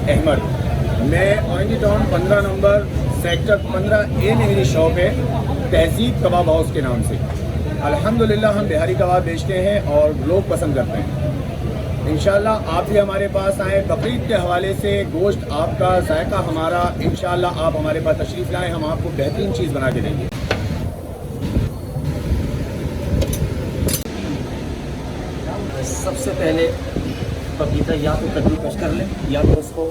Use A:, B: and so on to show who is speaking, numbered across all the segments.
A: अहमद। मैं orange town 15 number sector 15A में मेरी शॉप है, तहजीब कबाब हाउस के नाम से। अल्हम्दुलिल्लाह हम बिहारी कबाब बेचते हैं और लोग पसंद करते हैं। इंशाल्लाह आप भी हमारे पास आएँ। बकरीद के हवाले से गोश्त आपका, जायका हमारा। इंशाल्लाह आप हमारे पास तशरीफ़ लाएँ, हम आपको बेहतरीन चीज़ बना के देंगे।
B: सबसे पहले पपीता या तो कद्दूकस कर लें या तो उसको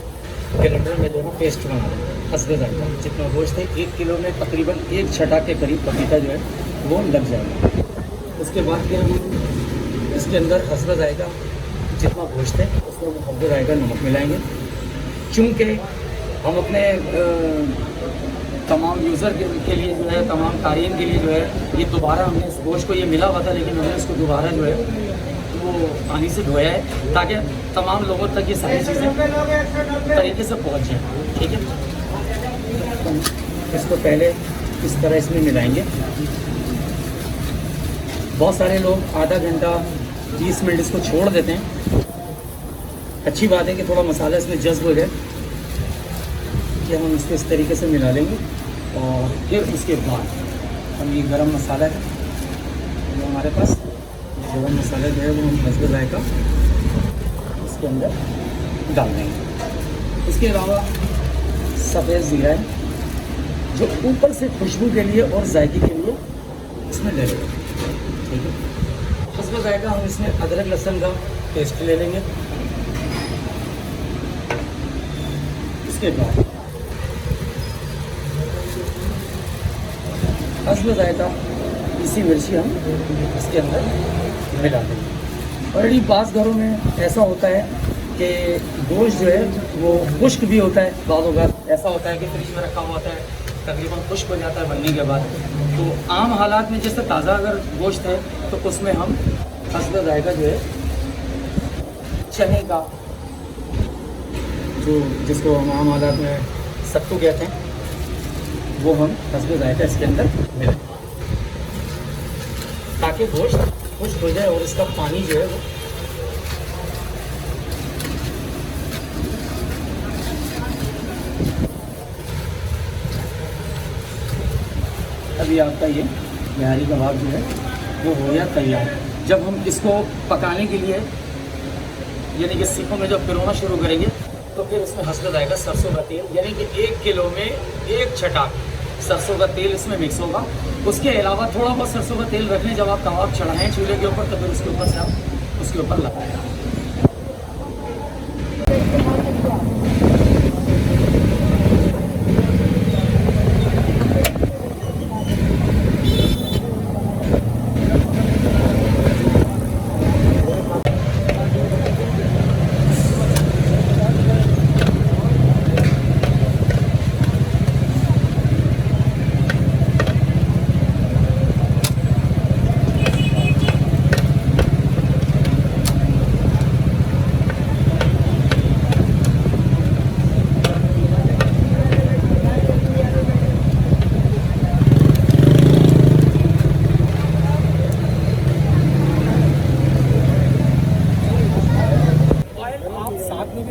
B: ग्राइंडर में दोनों पेस्ट बना लें। हस्बे जायका जितना गोश्त है 1 किलो में तकरीबन 1 छटा के करीब पपीता जो है वो लग जाएगा। उसके बाद फिर हम इसके अंदर हस्बे जायका जितना गोश्त है उसमें वो हस्बे जायका नमक मिलाएंगे। चूँकि हम अपने तमाम यूज़र के लिए जो है, तमाम तारीन के लिए जो है, ये दोबारा हमने इस गोश्त को ये मिला हुआ था लेकिन हमने इसको दोबारा जो है वो पानी से धोया है ताकि तमाम लोगों तक ये सारी चीज़ें तरीके से पहुंच जाएं। ठीक है, तो इसको पहले इस तरह इसमें मिलाएंगे। बहुत सारे लोग आधा घंटा 20 मिनट इसको छोड़ देते हैं। अच्छी बात है कि थोड़ा मसाला इसमें जज्ब हो जाए कि हम इसको इस तरीके से मिला लेंगे। और फिर उसके बाद हम ये गरम मसाला है जो हमारे पास, गरम मसाला जो है वो हम हस्बे जायका इसके अंदर डाल देंगे। इसके अलावा सफ़ेद ज़ीरा है जो ऊपर से खुशबू के लिए और जायके के लिए इसमें ले लेंगे। ठीक है, हस्बे जायका हम इसमें अदरक लहसुन का पेस्ट ले लेंगे। इसके बाद हस्बे जायका इसी मिर्ची हम इसके अंदर मिला देंगे। और बाज़ घरों में ऐसा होता है कि गोश्त जो है वो खुश्क भी होता है। बाज़ औक़ात ऐसा होता है कि फ्रिज में रखा हुआ होता है, तकरीबन खुश्क हो जाता है बनने के बाद। तो आम हालात में जैसे ताज़ा अगर गोश्त है तो उसमें हम हस्बे जायका जो है चने का, जो जिसको हम आम हालात में सत्तू कहते हैं, वो हम हस्बे जायका इसके अंदर मिलाएं ताकि गोश्त खुश्क हो जाए और इसका पानी जो है वो अभी आपका ये बिहारी कबाब जो है वो हो गया तैयार। जब हम इसको पकाने के लिए यानी कि सीखों में जब पिरोना शुरू करेंगे तो फिर इसमें हस्बे जायका सरसों का तेल, यानी कि 1 किलो में 1 छटा सरसों का तेल इसमें मिक्स होगा। उसके अलावा थोड़ा बहुत सरसों का तेल रख लें जब आप कबाब चढ़ाएँ चूल्हे के ऊपर, तो फिर उसके ऊपर से आप उसके ऊपर लगाएं।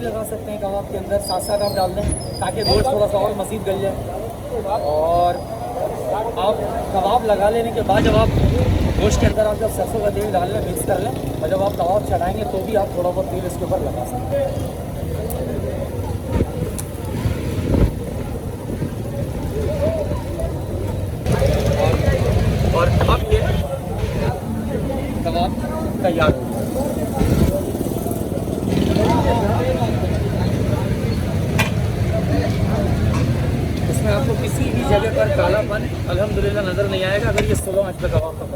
B: लगा सकते हैं कबाब के अंदर, साथ साथ आप डाल दें ताकि गोश्त थोड़ा सा और मज़ीद गल जाए। और आप कबाब लगा लेने के बाद जब आप गोश्त के अंदर आप जब सरसों का तेल डाल लें, मिक्स कर लें, और जब आप कबाब चढ़ाएंगे तो भी आप थोड़ा बहुत तेल इसके ऊपर लगा सकते हैं। और अब ये कबाब तैयार हो गया। इसमें आपको किसी भी जगह पर कालापन अल्हम्दुलिल्लाह नज़र नहीं आएगा अगर ये स्लो आंच पे कबाब का